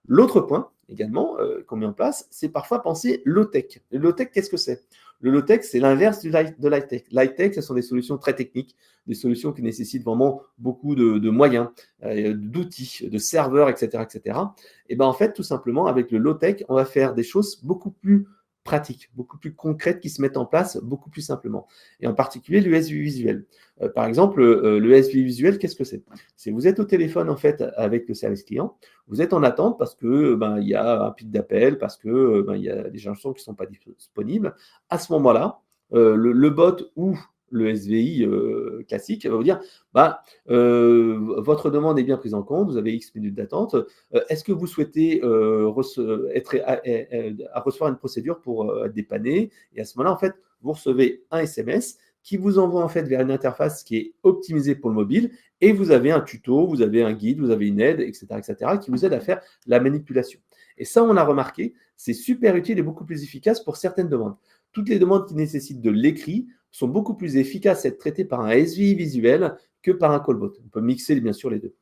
L'autre point également qu'on met en place, c'est parfois penser low-tech. Le low-tech, qu'est-ce que c'est? Le low-tech, c'est l'inverse de l'high-tech. L'high-tech, ce sont des solutions très techniques, des solutions qui nécessitent vraiment beaucoup de moyens, d'outils, de serveurs, etc. etc. Et en fait, tout simplement, avec le low-tech, on va faire des choses beaucoup plus pratiques, beaucoup plus concrètes qui se mettent en place beaucoup plus simplement. Et en particulier, l'USV visuel. Par exemple, le USV visuel, qu'est-ce que c'est? C'est vous êtes au téléphone, en fait, avec le service client, vous êtes en attente parce que il y a un pic d'appel, parce que il y a des gens qui ne sont pas disponibles. À ce moment-là, le bot ou le SVI classique va vous dire votre demande est bien prise en compte, vous avez X minutes d'attente. Est-ce que vous souhaitez être à recevoir une procédure pour être dépanné? Et à ce moment-là, en fait, vous recevez un SMS qui vous envoie en fait vers une interface qui est optimisée pour le mobile et vous avez un tuto, vous avez un guide, vous avez une aide, etc., qui vous aide à faire la manipulation. Et ça, on a remarqué, c'est super utile et beaucoup plus efficace pour certaines demandes. Toutes les demandes qui nécessitent de l'écrit sont beaucoup plus efficaces à être traitées par un SVI visuel que par un callbot. On peut mixer bien sûr les deux.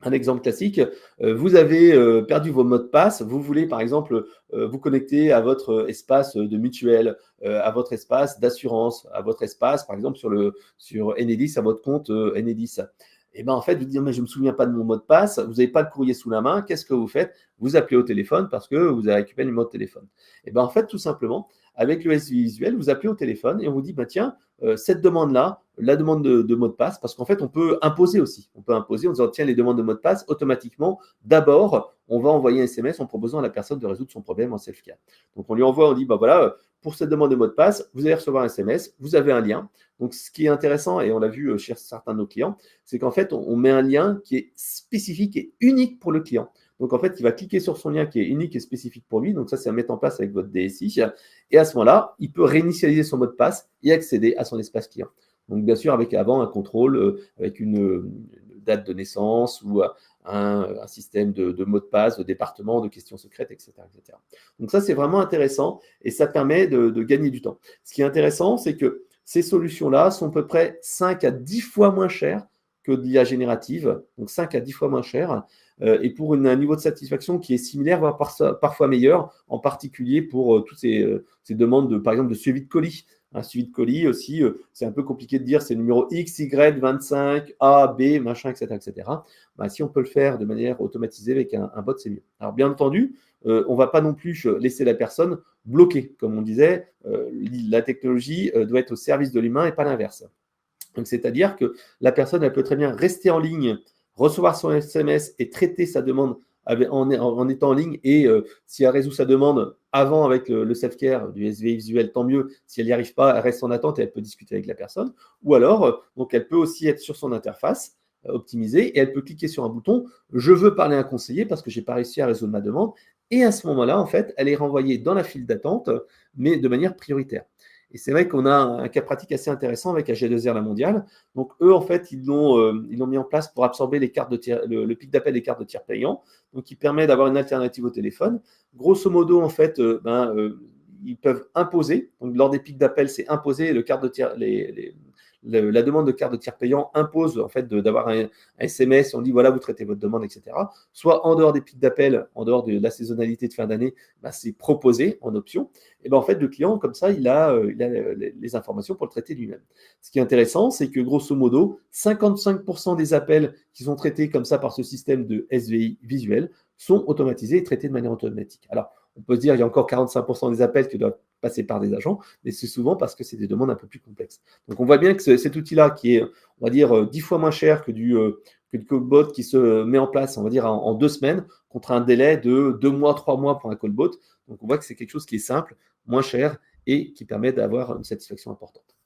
Un exemple classique, vous avez perdu vos mots de passe, vous voulez par exemple vous connecter à votre espace de mutuelle, à votre espace d'assurance, à votre espace par exemple sur Enedis, à votre compte Enedis. Et en fait, vous dites, mais je ne me souviens pas de mon mot de passe, vous n'avez pas le courrier sous la main, qu'est-ce que vous faites? Vous appelez au téléphone parce que vous avez récupéré le numéro de téléphone. Et en fait, tout simplement, avec le SVI visuel, vous appelez au téléphone et on vous dit, tiens, cette demande-là, la demande de mot de passe, parce qu'en fait, on peut imposer aussi. On peut imposer en disant, tiens, les demandes de mot de passe, automatiquement, d'abord, on va envoyer un SMS en proposant à la personne de résoudre son problème en self-care. Donc, on lui envoie, on dit, voilà, pour cette demande de mot de passe, vous allez recevoir un SMS, vous avez un lien. Donc, ce qui est intéressant, et on l'a vu chez certains de nos clients, c'est qu'en fait, on met un lien qui est spécifique et unique pour le client. Donc, en fait, il va cliquer sur son lien qui est unique et spécifique pour lui. Donc, ça, c'est à mettre en place avec votre DSI. Et à ce moment-là, il peut réinitialiser son mot de passe et accéder à son espace client. Donc, bien sûr, avec avant un contrôle, avec une date de naissance ou un système de mots de passe, de département, de questions secrètes, etc. etc. Donc, ça, c'est vraiment intéressant et ça permet de gagner du temps. Ce qui est intéressant, c'est que ces solutions-là sont à peu près 5 à 10 fois moins chères que de l'IA générative, donc 5 à 10 fois moins cher, et pour un niveau de satisfaction qui est similaire, voire parfois meilleur, en particulier pour toutes ces demandes, par exemple, de suivi de colis. Un suivi de colis aussi, c'est un peu compliqué de dire c'est le numéro X, Y, 25, A, B, machin, etc. etc. Bah, si on peut le faire de manière automatisée avec un bot, c'est mieux. Alors bien entendu, on ne va pas non plus laisser la personne bloquée. Comme on disait, la technologie doit être au service de l'humain et pas l'inverse. Donc, c'est-à-dire que la personne, elle peut très bien rester en ligne, recevoir son SMS et traiter sa demande en étant en ligne. Et si elle résout sa demande avant avec le self-care du SVI visuel, tant mieux. Si elle n'y arrive pas, elle reste en attente et elle peut discuter avec la personne. Ou alors, donc elle peut aussi être sur son interface optimisée et elle peut cliquer sur un bouton « Je veux parler à un conseiller parce que je n'ai pas réussi à résoudre ma demande ». Et à ce moment-là, en fait, elle est renvoyée dans la file d'attente, mais de manière prioritaire. Et c'est vrai qu'on a un cas pratique assez intéressant avec AG2R La Mondiale. Donc, eux, en fait, ils l'ont mis en place pour absorber les cartes de tiers, le pic d'appel des cartes de tiers payants, donc qui permet d'avoir une alternative au téléphone. Grosso modo, en fait, ils peuvent imposer, donc lors des pics d'appel, c'est imposer le carte de tiers, la demande de carte de tiers payant impose en fait d'avoir un SMS, on dit voilà, vous traitez votre demande, etc. Soit en dehors des pics d'appel, en dehors de la saisonnalité de fin d'année, bah, c'est proposé en option. Et ben en fait, le client, comme ça, il a les informations pour le traiter lui-même. Ce qui est intéressant, c'est que grosso modo, 55% des appels qui sont traités comme ça par ce système de SVI visuel sont automatisés et traités de manière automatique. Alors, on peut se dire qu'il y a encore 45% des appels qui doivent passer par des agents, mais c'est souvent parce que c'est des demandes un peu plus complexes. Donc, on voit bien que cet outil-là, qui est, on va dire, 10 fois moins cher que du callbot qui se met en place, on va dire, en 2 semaines, contre un délai de 2 mois, 3 mois pour un callbot. Donc, on voit que c'est quelque chose qui est simple, moins cher et qui permet d'avoir une satisfaction importante.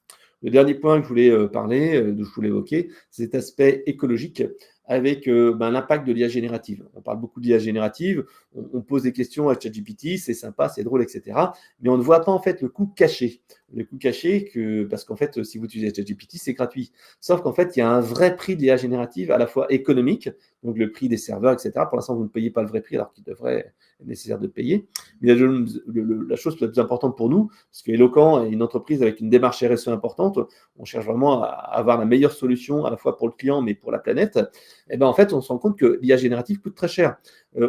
Le dernier point que je voulais parler, que je voulais évoquer, c'est cet aspect écologique avec l'impact de l'IA générative. On parle beaucoup d'IA générative, on pose des questions à ChatGPT, c'est sympa, c'est drôle, etc. Mais on ne voit pas en fait le coût caché. Le coût caché, parce qu'en fait, si vous utilisez ChatGPT, c'est gratuit. Sauf qu'en fait, il y a un vrai prix de l'IA générative, à la fois économique, donc le prix des serveurs, etc. Pour l'instant, vous ne payez pas le vrai prix, alors qu'il devrait être nécessaire de payer. Mais la chose la plus importante pour nous, parce qu'Eloquent est une entreprise avec une démarche RSE importante, on cherche vraiment à avoir la meilleure solution, à la fois pour le client, mais pour la planète. Et ben en fait, on se rend compte que l'IA générative coûte très cher.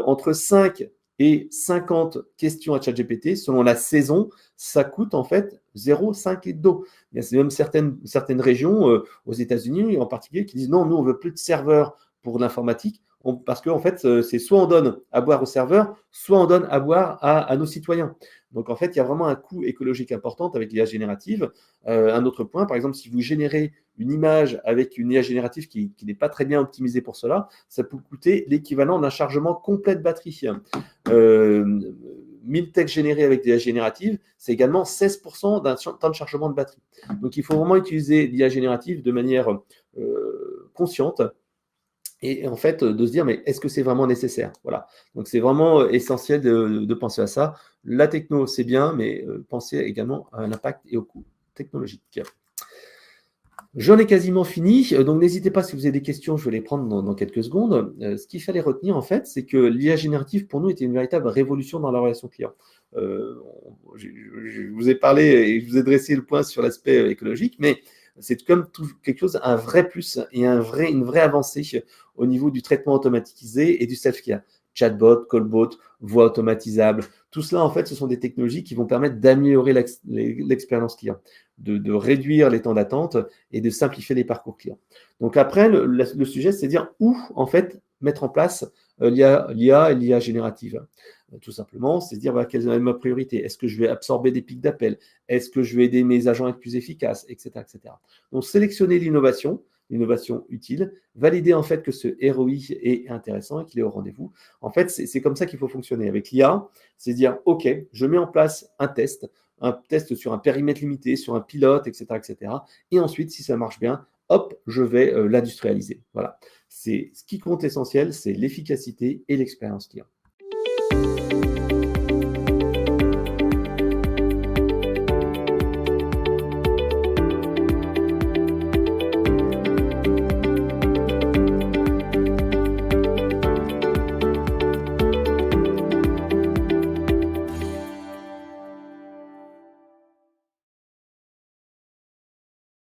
Entre 5 et 50 questions à ChatGPT, selon la saison, ça coûte en fait 0,5 litres d'eau. Il y a même certaines régions, aux États-Unis en particulier, qui disent non, nous, on veut plus de serveurs pour l'informatique, parce qu'en fait, c'est soit on donne à boire aux serveurs, soit on donne à boire à nos citoyens. Donc, en fait, il y a vraiment un coût écologique important avec l'IA générative. Un autre point, par exemple, si vous générez une image avec une IA générative qui n'est pas très bien optimisée pour cela, ça peut coûter l'équivalent d'un chargement complet de batterie. 1000 textes générés avec l'IA générative, c'est également 16% d'un temps de chargement de batterie. Donc, il faut vraiment utiliser l'IA générative de manière consciente. Et en fait, de se dire, mais est-ce que c'est vraiment nécessaire? Voilà. Donc, c'est vraiment essentiel de penser à ça. La techno, c'est bien, mais pensez également à l'impact et au coût technologique. J'en ai quasiment fini, donc n'hésitez pas si vous avez des questions, je vais les prendre dans quelques secondes. Ce qu'il fallait retenir, en fait, c'est que l'IA générative, pour nous, était une véritable révolution dans la relation client. Je vous ai parlé et je vous ai dressé le point sur l'aspect écologique, mais c'est comme quelque chose, un vrai plus et une vraie avancée au niveau du traitement automatisé et du self-care. Chatbot, callbot, voix automatisable, tout cela, en fait, ce sont des technologies qui vont permettre d'améliorer l'expérience client, de réduire les temps d'attente et de simplifier les parcours clients. Donc après, le sujet, c'est de dire où, en fait, mettre en place l'IA et l'IA générative. Tout simplement, c'est de dire quelle est ma priorité. Est-ce que je vais absorber des pics d'appel? Est-ce que je vais aider mes agents à être plus efficaces, etc., etc. Donc, sélectionner l'innovation utile, valider en fait que ce ROI est intéressant et qu'il est au rendez-vous. En fait, c'est comme ça qu'il faut fonctionner. Avec l'IA, c'est dire, OK, je mets en place un test sur un périmètre limité, sur un pilote, etc., etc. Et ensuite, si ça marche bien, hop, je vais l'industrialiser. Voilà. C'est ce qui compte essentiel, c'est l'efficacité et l'expérience client.